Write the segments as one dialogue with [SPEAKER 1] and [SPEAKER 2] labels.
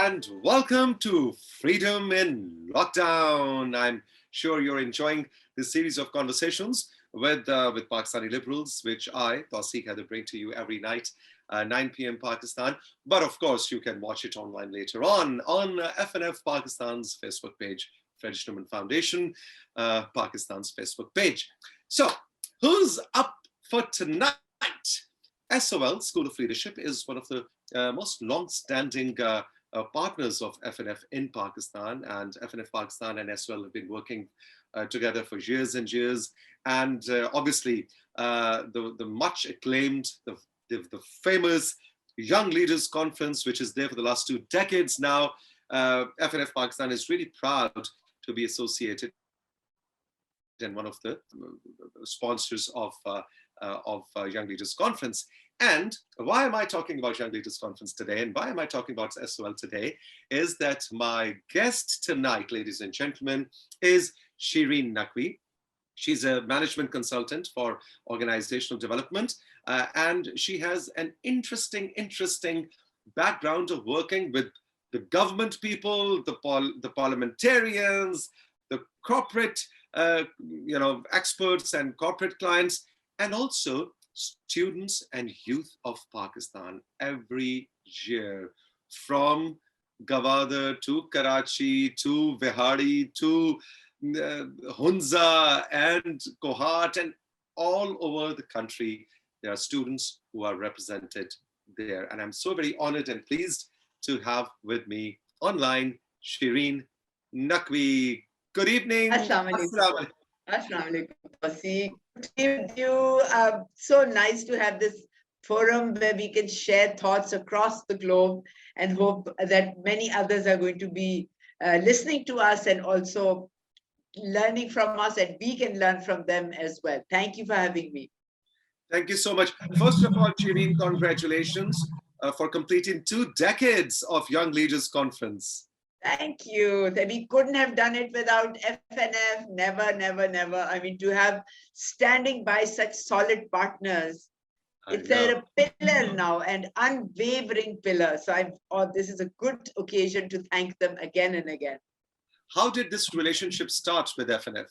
[SPEAKER 1] and welcome to Freedom in Lockdown. I'm sure you're enjoying this series of conversations with Pakistani liberals, which I, Tauseeq Haider, bring to you every night, 9 p.m. Pakistan. But of course, you can watch it online later on FNF Pakistan's Facebook page, French Newman Foundation, Pakistan's Facebook page. So, who's up for tonight? SOL, School of Leadership, is one of the most long-standing partners of FNF in Pakistan, and FNF Pakistan and SOL have been working together for years and years. And obviously, the much acclaimed, the famous Young Leaders Conference, which is there for the last 2 decades now, FNF Pakistan is really proud to be associated and one of the sponsors of Young Leaders Conference. And why am I talking about Young Leaders Conference today, and why am I talking about SOL today, is that my guest tonight, ladies and gentlemen, is Shireen Naqv. She's a management consultant for organizational development, and she has an interesting background of working with the government people, the parliamentarians, the corporate experts and corporate clients, and also students and youth of Pakistan every year, from Gwadar to Karachi to Vihari to Hunza and Kohat, and all over the country. There are students who are represented there. And I'm so very honored and pleased to have with me online Shireen Naqv. Good evening.
[SPEAKER 2] Assalamu alaikum. Assalamu alaikum. With you, so nice to have this forum where we can share thoughts across the globe, and hope that many others are going to be listening to us and also learning from us, and we can learn from them as well. Thank you for having me.
[SPEAKER 1] Thank you so much. First of all, Shireen, congratulations for completing 2 decades of Young Leaders Conference.
[SPEAKER 2] Thank you. We couldn't have done it without FNF. Never, never, never. I mean, to have standing by such solid partners, it's a pillar now, and unwavering pillar. So this is a good occasion to thank them again and again.
[SPEAKER 1] How did this relationship start with FNF?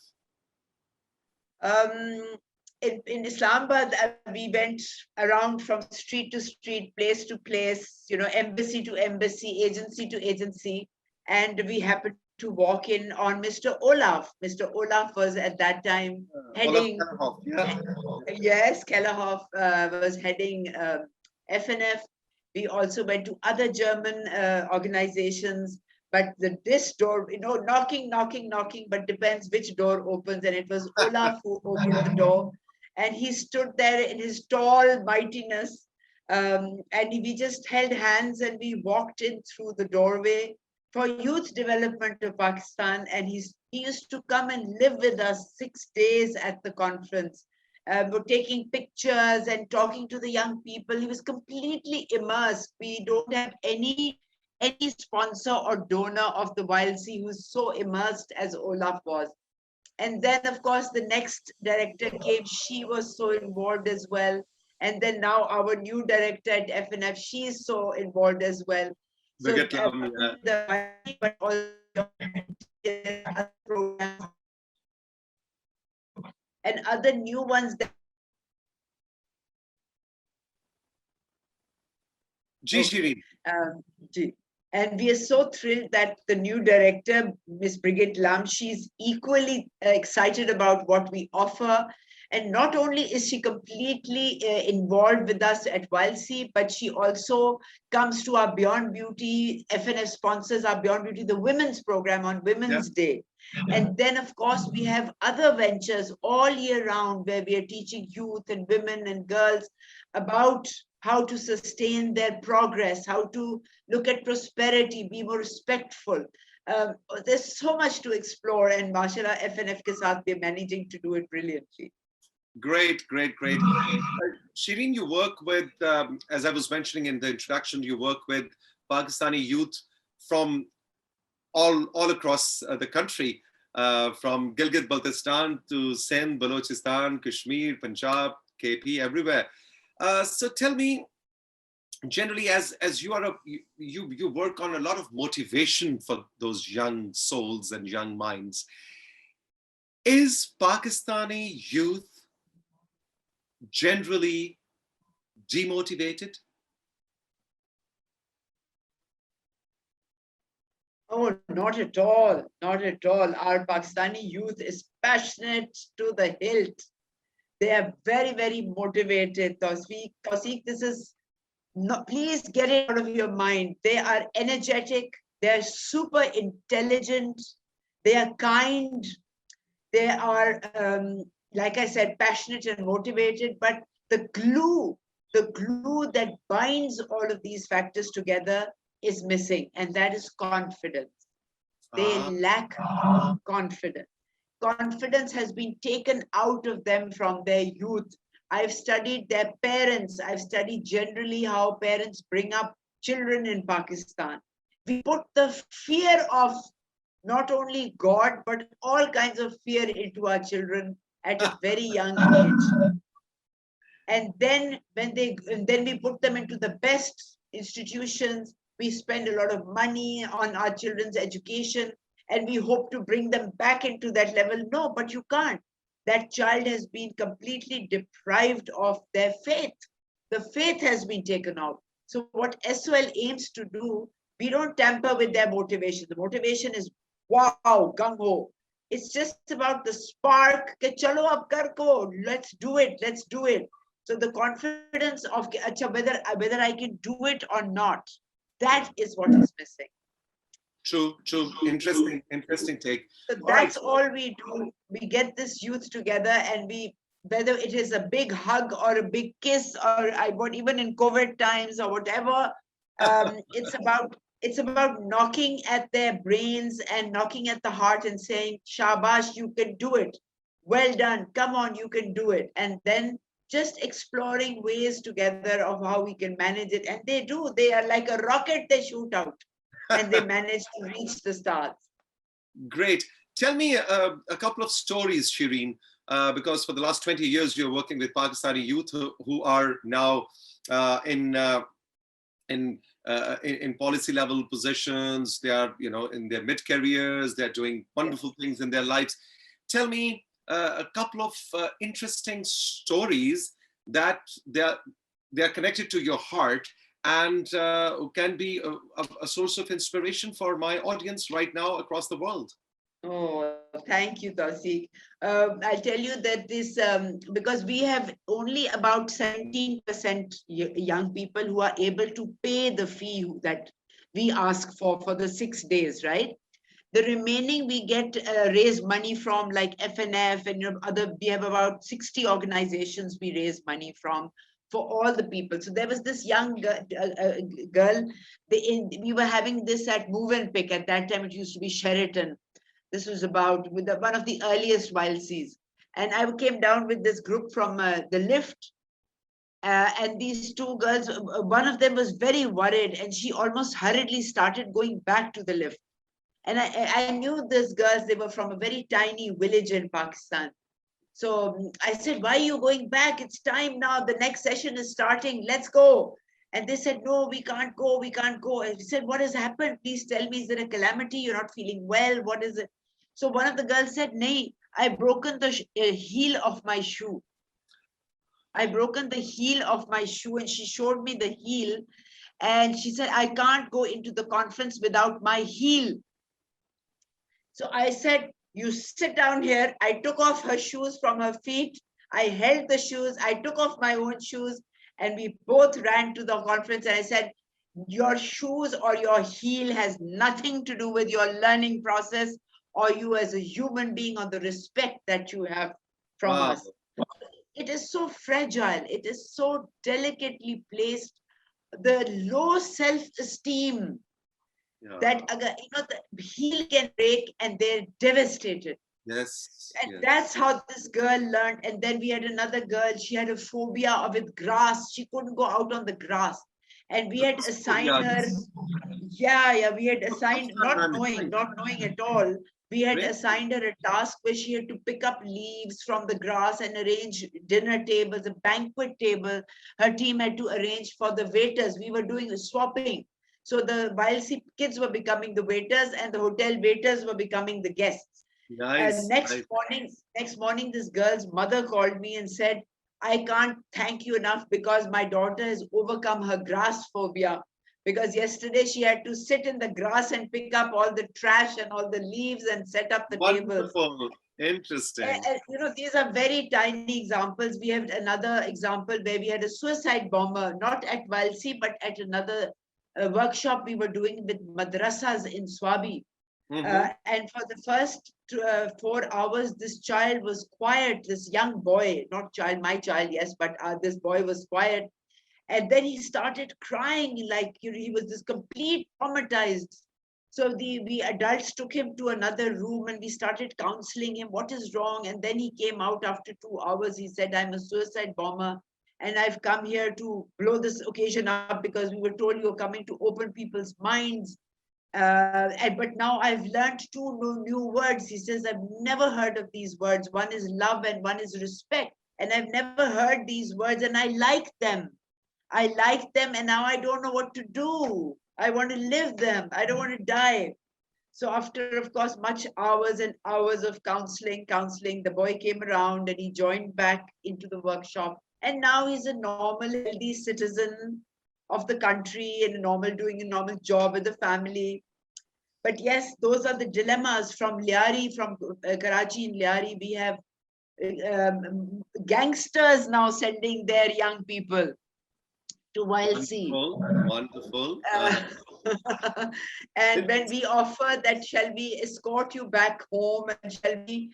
[SPEAKER 2] In Islamabad, we went around from street to street, place to place, embassy to embassy, agency to agency. And we happened to walk in on Mr. Olaf. Mr. Olaf was at that time heading. Yes, Kellerhoff was heading FNF. We also went to other German organizations. But this door, knocking, but depends which door opens. And it was Olaf who opened the door. And he stood there in his tall mightiness. And we just held hands and we walked in through the doorway for youth development of Pakistan. And he used to come and live with us 6 days at the conference. We're taking pictures and talking to the young people. He was completely immersed. We don't have any sponsor or donor of the YLC who's so immersed as Olaf was. And then, of course, the next director came. She was so involved as well. And then now our new director at FNF, she is so involved as well. So, and other new ones that and we are so thrilled that the new director, Ms. Brigitte Lam, she's equally excited about what we offer. And not only is she completely involved with us at YLC, but she also comes to our Beyond Beauty. FNF sponsors our Beyond Beauty, the women's program on Women's Day. And then, of course, we have other ventures all year round where we are teaching youth and women and girls about how to sustain their progress, how to look at prosperity, be more respectful. There's so much to explore, and mashallah, FNF ke saath we're managing to do it brilliantly.
[SPEAKER 1] Great. Shireen, you work with, as I was mentioning in the introduction, you work with Pakistani youth from all across the country, from Gilgit-Baltistan to Sindh, Balochistan, Kashmir, Punjab, KP, everywhere. So tell me, generally, as you are you work on a lot of motivation for those young souls and young minds. Is Pakistani youth generally demotivated?
[SPEAKER 2] Oh, not at all. Not at all. Our Pakistani youth is passionate to the hilt. They are very, very motivated. Tauseeq, this is no, please get it out of your mind. They are energetic. They are super intelligent. They are kind. They are, like I said, passionate and motivated. But the glue that binds all of these factors together is missing, and that is confidence. They
[SPEAKER 1] Ah,
[SPEAKER 2] lack confidence. Confidence has been taken out of them from their youth. I've studied their parents. I've studied generally how parents bring up children in Pakistan. We put the fear of not only God, but all kinds of fear into our children at a very young age. And then then we put them into the best institutions. We spend a lot of money on our children's education, and we hope to bring them back into that level. No, but you can't. That child has been completely deprived of their faith. The faith has been taken out. So what SOL aims to do, we don't tamper with their motivation. The motivation is wow, gung ho. It's just about the spark. Ke chalo ab kar ko, let's do it, let's do it. So the confidence of whether I can do it or not, that
[SPEAKER 1] yeah.
[SPEAKER 2] is what is missing.
[SPEAKER 1] True, true. Interesting take.
[SPEAKER 2] So
[SPEAKER 1] All right.
[SPEAKER 2] that's all we do. We get this youth together, and we, whether it is a big hug or a big kiss, or even in COVID times or whatever, it's about knocking at their brains and knocking at the heart and saying, "Shabash, you can do it. Well done. Come on, you can do it." And then just exploring ways together of how we can manage it. And they do. They are like a rocket. They shoot out, and they manage to reach the stars.
[SPEAKER 1] Great. Tell me a couple of stories, Shireen, because for the last 20 years you're working with Pakistani youth who are now in in policy level positions. They are, in their mid careers. They're doing wonderful things in their lives. Tell me a couple of interesting stories that they're connected to your heart and can be a source of inspiration for my audience right now across the world.
[SPEAKER 2] Oh, thank you, Tauseeq. I'll tell you that this, because we have only about 17% young people who are able to pay the fee that we ask for the 6 days, right? The remaining we get raise money from, like FNF and other. We have about 60 organizations we raise money from for all the people. So there was this young girl. We were having this at Move and Pick. At that time, it used to be Sheraton. This was about with one of the earliest wild seas. And I came down with this group from the lift. And these two girls, one of them was very worried, and she almost hurriedly started going back to the lift. And I knew these girls, they were from a very tiny village in Pakistan. So I said, "Why are you going back? It's time now. The next session is starting. Let's go." And they said, "No, we can't go. We can't go." And we said, "What has happened? Please tell me. Is there a calamity? You're not feeling well? What is it?" So one of the girls said, "Nay, I've broken the heel of my shoe. I've broken the heel of my shoe." And she showed me the heel. And she said, "I can't go into the conference without my heel." So I said, "You sit down here." I took off her shoes from her feet. I held the shoes. I took off my own shoes. And we both ran to the conference. And I said, "Your shoes or your heel has nothing to do with your learning process or you as a human being or the respect that you have from
[SPEAKER 1] Wow.
[SPEAKER 2] us." It is so fragile. It is so delicately placed. The low self-esteem
[SPEAKER 1] Yeah.
[SPEAKER 2] that the heel can break and they're devastated.
[SPEAKER 1] Yes.
[SPEAKER 2] And
[SPEAKER 1] Yes.
[SPEAKER 2] that's how this girl learned. And then we had another girl, she had a phobia with grass. She couldn't go out on the grass. And we had
[SPEAKER 1] Yeah.
[SPEAKER 2] assigned her, yeah, we had assigned, not knowing at all. We had
[SPEAKER 1] Great.
[SPEAKER 2] assigned her a task where she had to pick up leaves from the grass and arrange dinner tables, a banquet table. Her team had to arrange for the waiters. We were doing swapping. So the YLC kids were becoming the waiters and the hotel waiters were becoming the guests.
[SPEAKER 1] Nice.
[SPEAKER 2] Next
[SPEAKER 1] Nice.
[SPEAKER 2] morning, this girl's mother called me and said, I can't thank you enough because my daughter has overcome her grass phobia. Because yesterday she had to sit in the grass and pick up all the trash and all the leaves and set up the tables.
[SPEAKER 1] Wonderful. Interesting.
[SPEAKER 2] These are very tiny examples. We have another example where we had a suicide bomber, not at Valsi, but at another workshop we were doing with madrasas in Swabi. And for the first 4 hours, this child was quiet, this young boy, not child, my child, yes, but this boy was quiet. And then he started crying like he was this complete traumatized. So we adults took him to another room and we started counseling him. What is wrong? And then he came out after 2 hours. He said, I'm a suicide bomber and I've come here to blow this occasion up because we were told you were coming to open people's minds. But now I've learned two new words. He says, I've never heard of these words. One is love and one is respect. And I've never heard these words and I like them. I like them and now I don't know what to do. I want to live them. I don't want to die. So after, of course, much hours and hours of counseling, the boy came around and he joined back into the workshop. And now he's a normal, healthy citizen of the country and doing a normal job with the family. But yes, those are the dilemmas from Liari, from Karachi in Liari. We have gangsters now sending their young people to YLC.
[SPEAKER 1] Wonderful.
[SPEAKER 2] And when we offer that, shall we escort you back home and shall we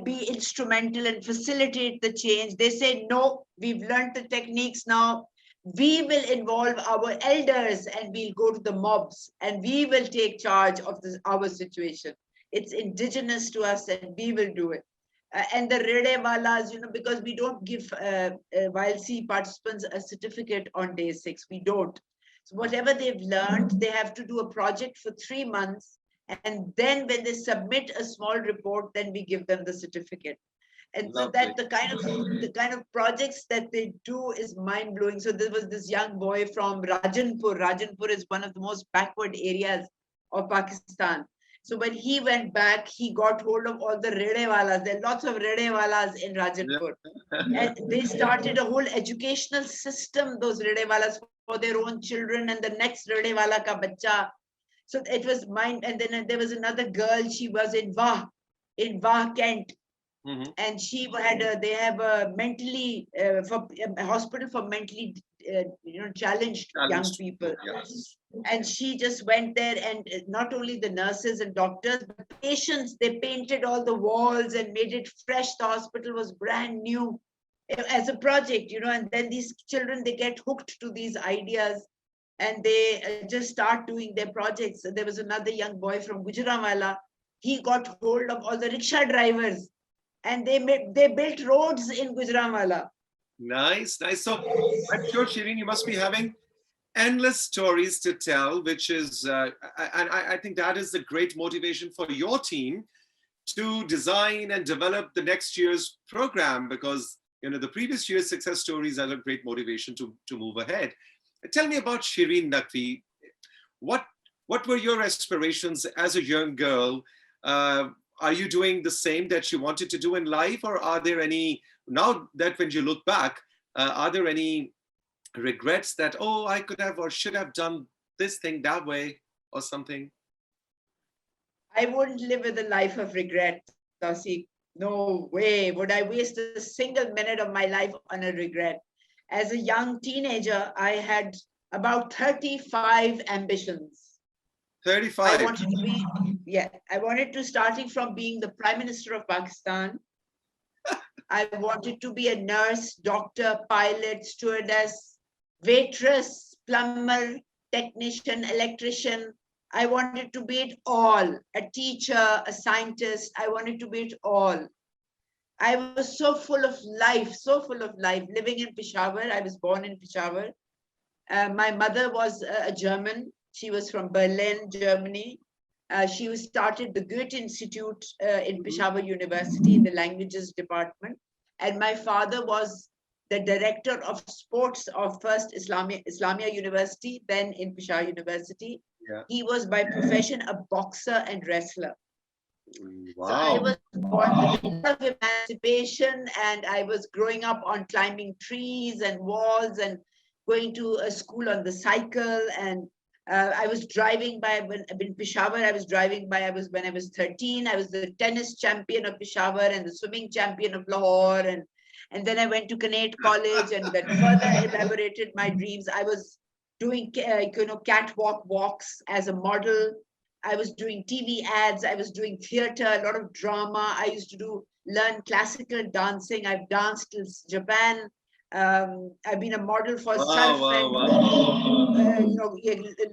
[SPEAKER 2] be instrumental and facilitate the change? They say, no, we've learned the techniques now. We will involve our elders and we'll go to the mobs and we will take charge of our situation. It's indigenous to us and we will do it. And the Rede Walas, because we don't give YLC participants a certificate on day 6. We don't. So whatever they've learned, they have to do a project for 3 months. And then when they submit a small report, then we give them the certificate. And so that the kind of projects that they do is mind blowing. So there was this young boy from Rajanpur. Rajanpur is one of the most backward areas of Pakistan. So when he went back, he got hold of all the Redewalas. There are lots of Redewalas in Rajanpur. And they started a whole educational system, those Redewalas, for their own children and the next Redewala ka bacha. So it was mine. And then there was another girl, she was in Wah, Kent. And she had they have a mentally for a hospital for mentally challenged young people. Yes. And she just went there, and not only the nurses and doctors but patients, they painted all the walls and made it fresh. The hospital was brand new as a project, and then these children, they get hooked to these ideas and they just start doing their projects. So there was another young boy from Gujranwala. He got hold of all the rickshaw drivers and they built roads in Gujranwala.
[SPEAKER 1] Nice. So I'm sure, Shireen, you must be having endless stories to tell, which is, and I think that is the great motivation for your team to design and develop the next year's program, because the previous year's success stories are a great motivation to move ahead. Tell me about Shireen Naqv. What were your aspirations as a young girl? Are you doing the same that you wanted to do in life, or are there any, now that when you look back, are there any regrets that, oh, I could have or should have done this thing that way or something?
[SPEAKER 2] I wouldn't live with a life of regret, Tauseeq. No way would I waste a single minute of my life on a regret. As a young teenager, I had about 35 ambitions.
[SPEAKER 1] 35.
[SPEAKER 2] I wanted to, starting from being the Prime Minister of Pakistan. I wanted to be a nurse, doctor, pilot, stewardess, waitress, plumber, technician, electrician. I wanted to be it all. A teacher, a scientist. I wanted to be it all. I was so full of life, living in Peshawar. I was born in Peshawar. My mother was a German. She was from Berlin, Germany. She started the Goethe Institute in Peshawar University in the languages department. And my father was the director of sports of first Islamia University, then in Peshawar University.
[SPEAKER 1] Yeah.
[SPEAKER 2] He was by profession a boxer and wrestler.
[SPEAKER 1] Wow.
[SPEAKER 2] So I was born with a lot of emancipation, and I was growing up on climbing trees and walls and going to a school on the cycle. And I was driving by when in Peshawar. I was driving by. When I was 13. I was the tennis champion of Peshawar and the swimming champion of Lahore, and then I went to Connaught College, and that further elaborated my dreams. I was doing catwalk walks as a model. I was doing TV ads. I was doing theater, a lot of drama. I used to learn classical dancing. I've danced till Japan. I've been a model for Surf and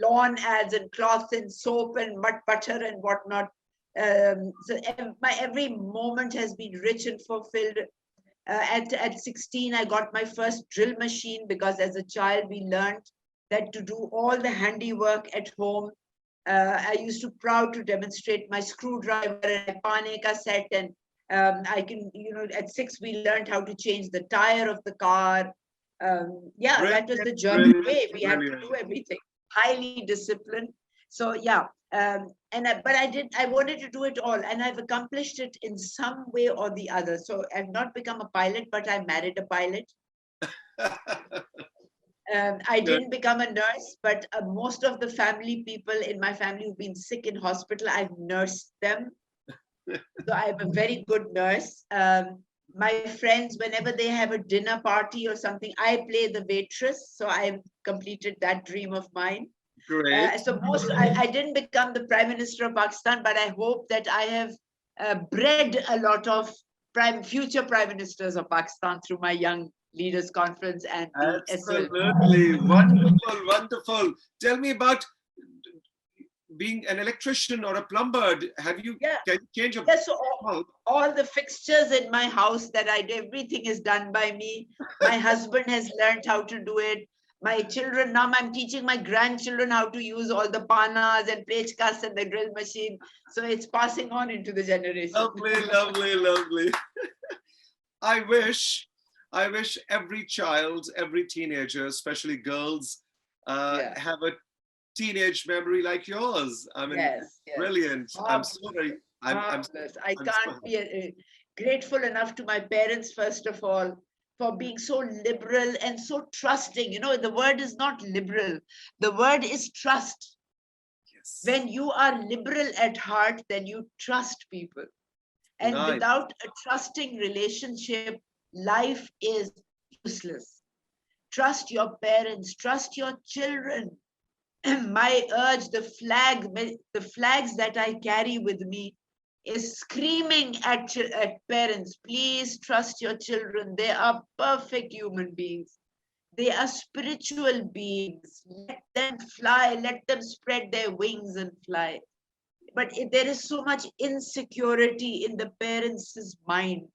[SPEAKER 2] lawn ads and cloth and soap and mud butter and whatnot. So my every moment has been rich and fulfilled. At 16, I got my first drill machine, because as a child we learned that to do all the handiwork at home. I used to proud to demonstrate my screwdriver and my pane ka set, and I can, at 6 we learned how to change the tire of the car. That was the German way. We had to do everything. Highly disciplined. So yeah, but I wanted to do it all, and I've accomplished it in some way or the other. So I've not become a pilot, but I married a pilot. I didn't become a nurse, but most of the people in my family who've been sick in hospital, I've nursed them. So I'm a very good nurse. My friends, whenever they have a dinner party or something, I play the waitress. So I've completed that dream of mine.
[SPEAKER 1] Great.
[SPEAKER 2] I didn't become the Prime Minister of Pakistan, but I hope that I have bred a lot of future Prime Ministers of Pakistan through my Young Leaders Conference and the
[SPEAKER 1] Absolutely. Wonderful, wonderful. Tell me about being an electrician or a plumber. Can you change your
[SPEAKER 2] so all the fixtures in my house that I do, everything is done by me. My husband has learned how to do it. My children, now I'm teaching my grandchildren how to use all the panas and pechkas and the drill machine. So it's passing on into the generation.
[SPEAKER 1] Lovely, lovely, lovely. I wish every child, every teenager, especially girls, have a teenage memory like yours. I mean, brilliant. I'm sorry.
[SPEAKER 2] I can't be grateful enough to my parents, first of all, for being so liberal and so trusting. The word is not liberal. The word is trust. Yes. When you are liberal at heart, then you trust people. And without a trusting relationship, life is useless. Trust your parents, trust your children. My urge, the flags that I carry with me is screaming at parents, please trust your children. They are perfect human beings. They are spiritual beings. Let them fly, let them spread their wings and fly. But there is so much insecurity in the parents' mind.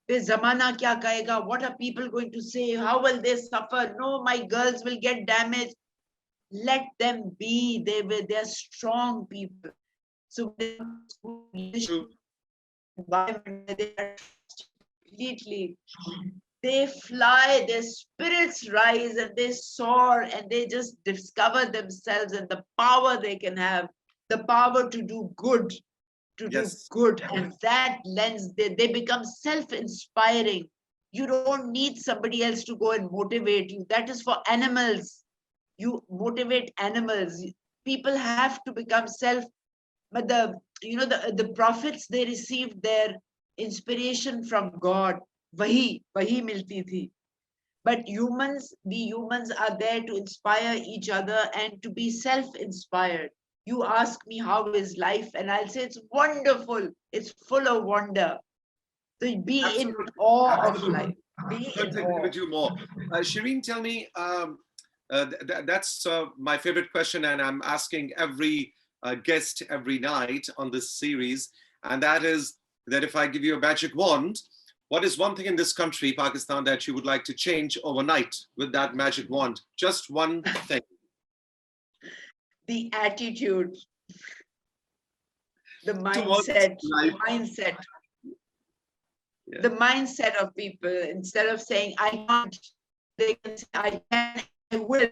[SPEAKER 2] Zamana kya kahega? What are people going to say? How will they suffer? No, my girls will get damaged. Let them be. They're strong people. So they are completely. They fly, their spirits rise and they soar, and they just discover themselves and the power they can have, the power to do good, and that lens, they become self-inspiring. You don't need somebody else to go and motivate you. That is for animals. You motivate animals. People have to become but the prophets, they received their inspiration from God. Wahi milti thi. But we humans are there to inspire each other and to be self-inspired. You ask me how is life, and I'll say it's wonderful. It's full of wonder. So be in awe of life.
[SPEAKER 1] Couldn't agree with you more. Shireen, tell me, that's my favorite question, and I'm asking every guest every night on this series, and that is that if I give you a magic wand, what is one thing in this country, Pakistan, that you would like to change overnight with that magic wand? Just one thing.
[SPEAKER 2] The attitude. The
[SPEAKER 1] towards
[SPEAKER 2] mindset,
[SPEAKER 1] life. Yeah.
[SPEAKER 2] the mindset of people. Instead of saying I can't, they can say I can, I will.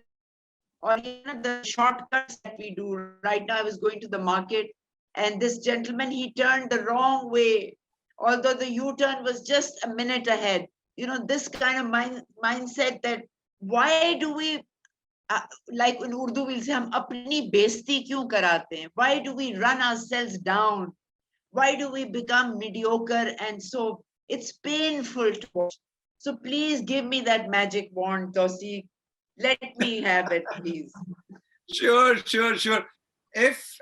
[SPEAKER 2] Or the shortcuts that we do. Right now I was going to the market and this gentleman, he turned the wrong way, although the U-turn was just a minute ahead. This kind of mindset, that why do we, like in Urdu we'll say, hum apni besti kyun karate hain? Why do we run ourselves down? Why do we become mediocre? And so it's painful to watch. So please give me that magic wand, Tauseeq. Let me have it, please.
[SPEAKER 1] Sure, sure, sure. If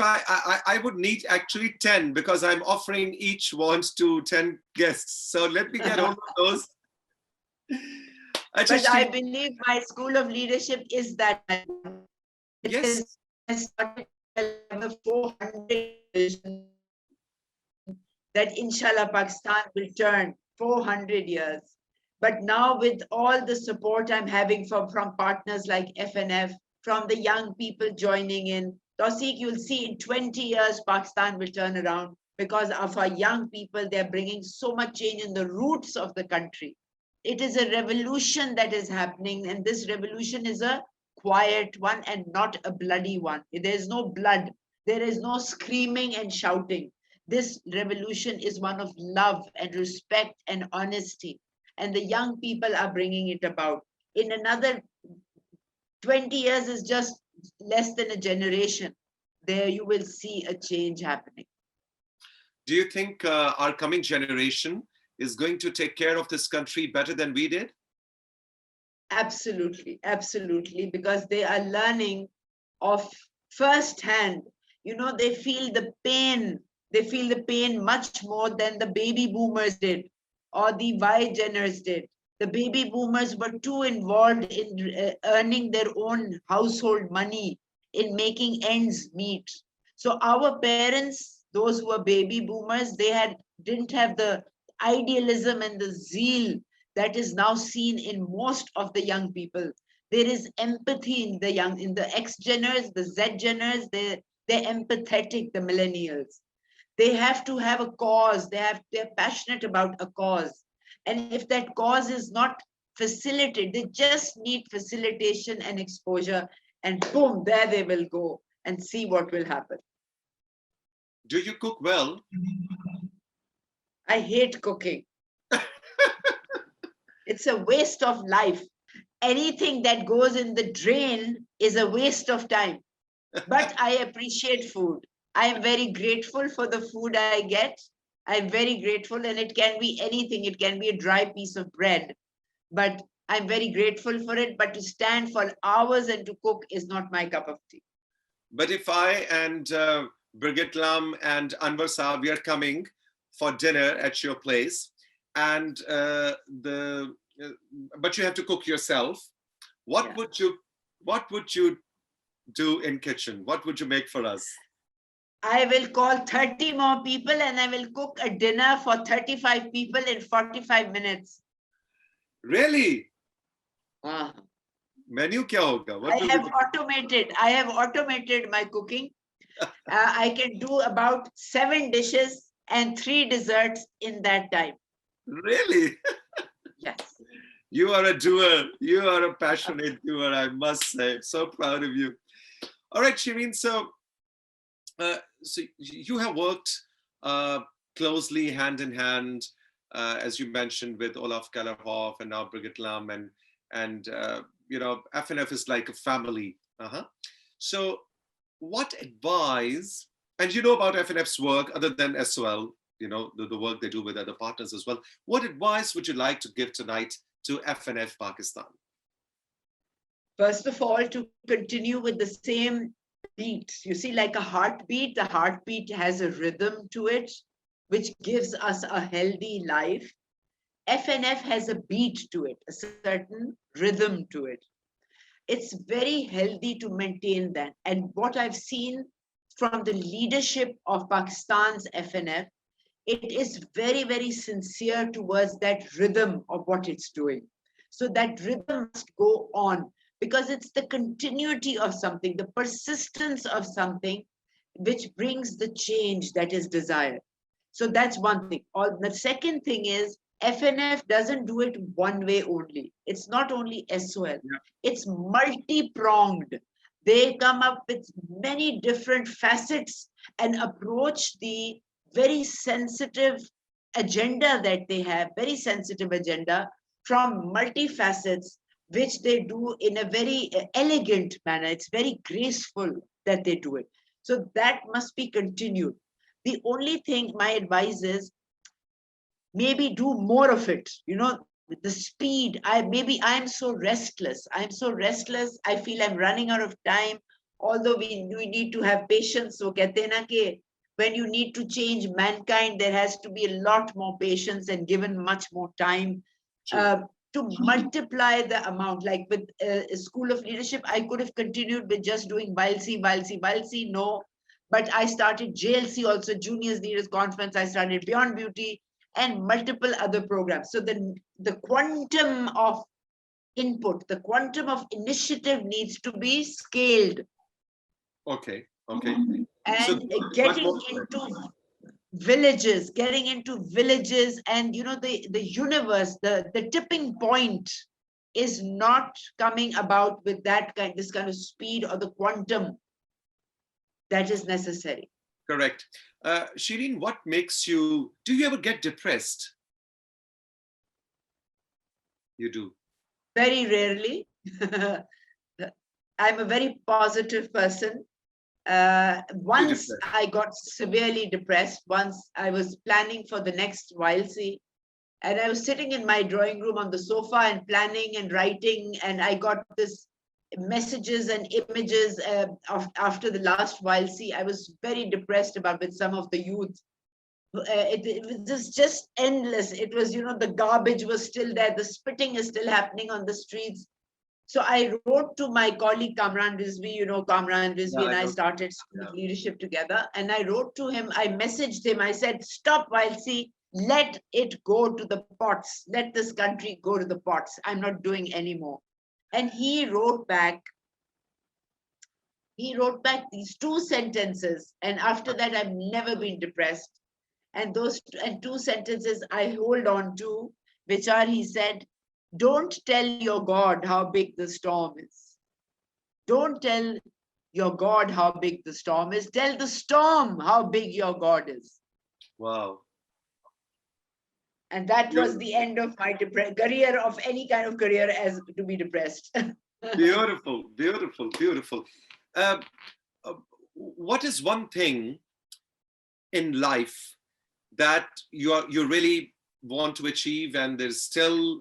[SPEAKER 1] I would need actually 10, because I'm offering each wand to 10 guests. So let me get hold of those.
[SPEAKER 2] But I believe my school of leadership is that. It
[SPEAKER 1] yes.
[SPEAKER 2] Is, I started the 400 vision that inshallah Pakistan will turn 400 years. But now with all the support I'm having from partners like FNF, from the young people joining in, Tauseeq, you'll see in 20 years, Pakistan will turn around because of our young people. They're bringing so much change in the roots of the country. It is a revolution that is happening, and this revolution is a quiet one and not a bloody one. There's no blood. There is no screaming and shouting. This revolution is one of love and respect and honesty. And the young people are bringing it about. In another 20 years is just less than a generation. There you will see a change happening.
[SPEAKER 1] Do you think our coming generation is going to take care of this country better than we did?
[SPEAKER 2] Absolutely, absolutely, because they are learning of firsthand. They feel the pain. They feel the pain much more than the baby boomers did or the Y-Geners did. The baby boomers were too involved in earning their own household money, in making ends meet. So our parents, those who were baby boomers, didn't have the idealism and the zeal that is now seen in most of the young people. There is empathy in the X-Geners, the Z-Geners, they're empathetic, the millennials. They have to have a cause. They're passionate about a cause. And if that cause is not facilitated, they just need facilitation and exposure, and boom, there they will go and see what will happen.
[SPEAKER 1] Do you cook well?
[SPEAKER 2] I hate cooking. It's a waste of life. Anything that goes in the drain is a waste of time. But I appreciate food. I am very grateful for the food I get. I'm very grateful, and it can be anything. It can be a dry piece of bread, but I'm very grateful for it. But to stand for hours and to cook is not my cup of tea.
[SPEAKER 1] But if I and Brigitte Lam and Anwar Saab, we are coming for dinner at your place, and but you have to cook yourself. What would you do in kitchen? What would you make for us?
[SPEAKER 2] I will call 30 more people and I will cook a dinner for 35 people in 45 minutes.
[SPEAKER 1] Really?
[SPEAKER 2] Wow.
[SPEAKER 1] Menu kya hoga?
[SPEAKER 2] I have automated my cooking. I can do about 7 dishes and 3 desserts in that time.
[SPEAKER 1] Really?
[SPEAKER 2] Yes.
[SPEAKER 1] You are a doer. You are a passionate doer, I must say. So proud of you. All right, Shireen. So you have worked closely, hand in hand, as you mentioned, with Olaf Kellerhoff and now Brigitte Lam, and FNF is like a family. So, what advice? And you know about FNF's work, other than SOL, the work they do with other partners as well. What advice would you like to give tonight to FNF Pakistan?
[SPEAKER 2] First of all, to continue with the same beat. You see, like a heartbeat, the heartbeat has a rhythm to it, which gives us a healthy life. FNF has a beat to it, a certain rhythm to it. It's very healthy to maintain that. And what I've seen from the leadership of Pakistan's FNF, it is very, very sincere towards that rhythm of what it's doing. So that rhythm must go on, because it's the continuity of something, the persistence of something which brings the change that is desired. So that's one thing. Or the second thing is FNF doesn't do it one way only. It's not only SOL,
[SPEAKER 1] Yeah.
[SPEAKER 2] it's multi-pronged. They come up with many different facets and approach the very sensitive agenda that they have, very sensitive agenda from multi-facets, which they do in a very elegant manner. It's very graceful that they do it. So that must be continued. The only thing my advice is maybe do more of it. The speed. I'm so restless. I feel I'm running out of time. Although we need to have patience. So kehte hain na ke when you need to change mankind, there has to be a lot more patience and given much more time to multiply the amount. Like with School of Leadership, I could have continued with just doing Balsi. No, but I started JLC also, Juniors Leaders Conference. I started Beyond Beauty and multiple other programs. So the quantum of input, the quantum of initiative needs to be scaled.
[SPEAKER 1] Okay. Okay.
[SPEAKER 2] And
[SPEAKER 1] So
[SPEAKER 2] getting into villages, and the universe, the tipping point is not coming about with this kind of speed or the quantum that is necessary.
[SPEAKER 1] correct. Shireen, what makes you, do you ever get depressed? You do.
[SPEAKER 2] Very rarely. I'm a very positive person. Once I got severely depressed. Once I was planning for the next YLC, and I was sitting in my drawing room on the sofa and planning and writing, and I got this messages and images after the last YLC. I was very depressed about with some of the youth. It was just endless. It was, the garbage was still there. The spitting is still happening on the streets. So I wrote to my colleague Kamran Rizvi, Kamran Rizvi and I started School of Leadership together. And I wrote to him, I messaged him, I said, stop YLC, let it go to the pots. Let this country go to the pots. I'm not doing anymore. And he wrote back these 2 sentences. And after that, I've never been depressed. And those 2 sentences I hold on to, which are, he said, don't tell your God how big the storm is. Don't tell your God how big the storm is. Tell the storm how big your God is.
[SPEAKER 1] Wow.
[SPEAKER 2] And that was the end of my career, of any kind of career, as to be depressed.
[SPEAKER 1] Beautiful, beautiful, beautiful. What is one thing in life that you really want to achieve, and there's still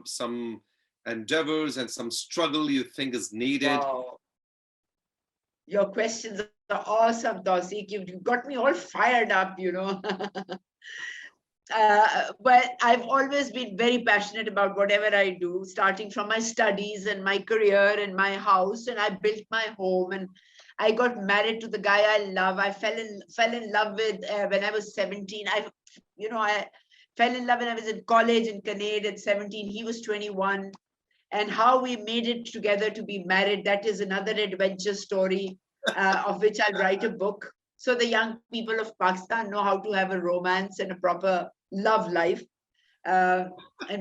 [SPEAKER 1] some endeavors and some struggle you think is needed?
[SPEAKER 2] Wow. Your questions are awesome, Tauseeq. You got me all fired up, But I've always been very passionate about whatever I do, starting from my studies and my career and my house. And I built my home, and I got married to the guy I love. I fell in love with when I was 17. I fell in love when I was in college in Canada at 17. He was 21. And how we made it together to be married, that is another adventure story of which I'll write a book. So the young people of Pakistan know how to have a romance and a proper love life. And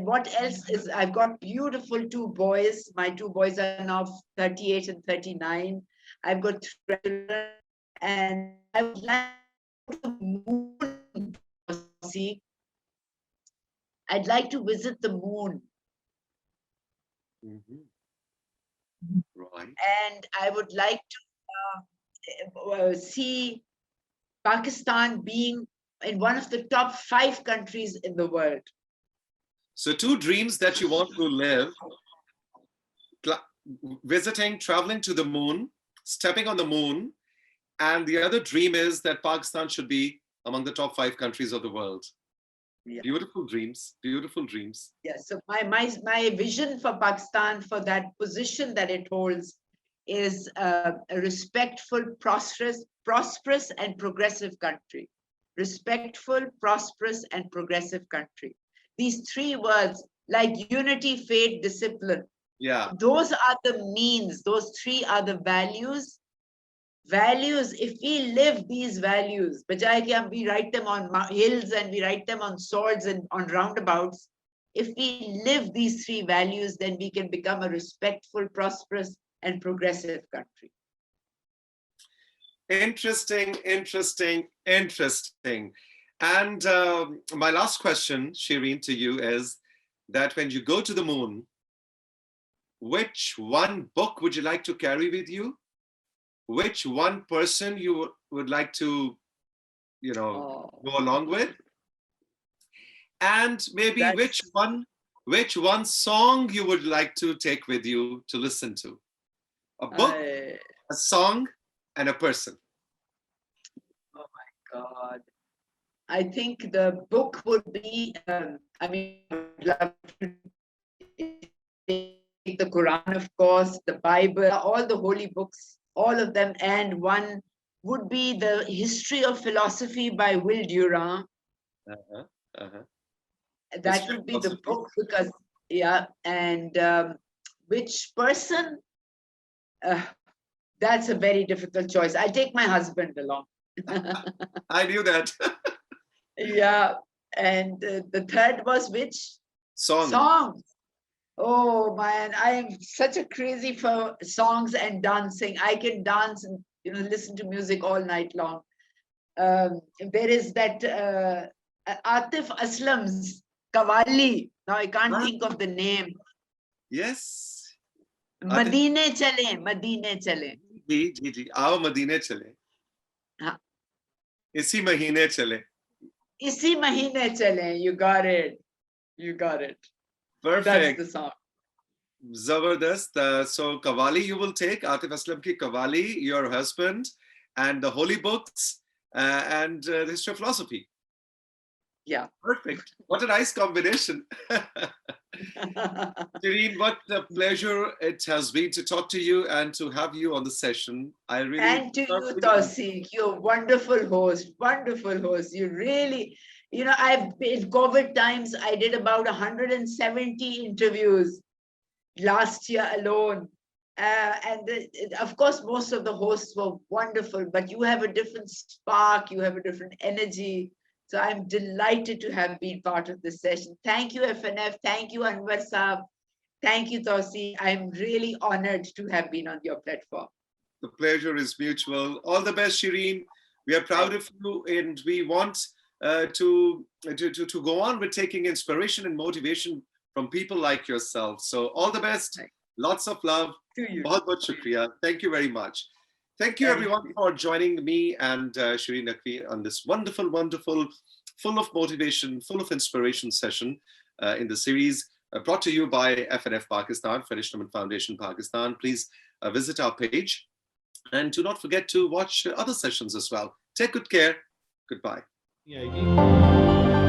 [SPEAKER 2] what else is, I've got beautiful 2 boys. My 2 boys are now 38 and 39. I've got 3 children, and I would like to moon, see. I'd like to visit the moon.
[SPEAKER 1] Right.
[SPEAKER 2] And I would like to see Pakistan being in one of the top 5 countries in the world.
[SPEAKER 1] So 2 dreams that you want to live: visiting, traveling to the moon, stepping on the moon. And the other dream is that Pakistan should be among the top 5 countries of the world. Yeah. Beautiful dreams, beautiful dreams.
[SPEAKER 2] Yes. So my vision for Pakistan, for that position that it holds, is a respectful, prosperous and progressive country. Respectful, prosperous and progressive country. These 3 words, like unity, faith, discipline.
[SPEAKER 1] Yeah.
[SPEAKER 2] Those are the means. Those 3 are the values values, if we live these values, bajaye ki we write them on hills and we write them on swords and on roundabouts, if we live these three values, then we can become a respectful, prosperous, and progressive country.
[SPEAKER 1] Interesting, interesting, interesting. And my last question, Shireen, to you is that when you go to the moon, which one book would you like to carry with you? Which one person you would like to, go along with? And maybe which one song you would like to take with you to listen to? A book, a song, and a person.
[SPEAKER 2] Oh my God. I think the book would be, I'd love to take the Quran, of course, the Bible, all the holy books, all of them. And one would be the History of Philosophy by Will Durant. That would be the book because, and which person? That's a very difficult choice. I'll take my husband along.
[SPEAKER 1] I knew that.
[SPEAKER 2] Yeah. And the third was which? Songs. Oh man, I am such a crazy for songs and dancing. I can dance and listen to music all night long. There is that Atif Aslam's Qawwali. Now I can't think of the name.
[SPEAKER 1] Yes.
[SPEAKER 2] Madine Chale, Madine Chale.
[SPEAKER 1] जी, आओ मदीने चले.
[SPEAKER 2] हाँ.
[SPEAKER 1] इसी महीने चले.
[SPEAKER 2] Isi mahine chale. You got it. You got it.
[SPEAKER 1] Perfect.
[SPEAKER 2] That's the song.
[SPEAKER 1] Zabardast. So Qawwali you will take, Atif Aslam ki Qawwali, your husband, and the holy books, and the history of philosophy.
[SPEAKER 2] Yeah.
[SPEAKER 1] Perfect. What a nice combination. Shireen, what a pleasure it has been to talk to you and to have you on the session. I really
[SPEAKER 2] and to you, Tauseeq, you're a wonderful host, wonderful host. You really, I've in COVID times, I did about 170 interviews last year alone. Of course, most of the hosts were wonderful, but you have a different spark, you have a different energy. So I'm delighted to have been part of this session. Thank you, FNF. Thank you, Anwar Saab. Thank you, Tauseeq. I'm really honored to have been on your platform.
[SPEAKER 1] The pleasure is mutual. All the best, Shireen. We are proud of you, and we want to go on with taking inspiration and motivation from people like yourself. So all the best. Lots of love.
[SPEAKER 2] To you.
[SPEAKER 1] Bahut bahut shukriya. Thank you very much. Thank you, everyone, for joining me and Shireen Naqv on this wonderful, wonderful, full of motivation, full of inspiration session in the series brought to you by FNF Pakistan, Federation Foundation Pakistan. Please visit our page and do not forget to watch other sessions as well. Take good care. Goodbye.
[SPEAKER 3] Yeah,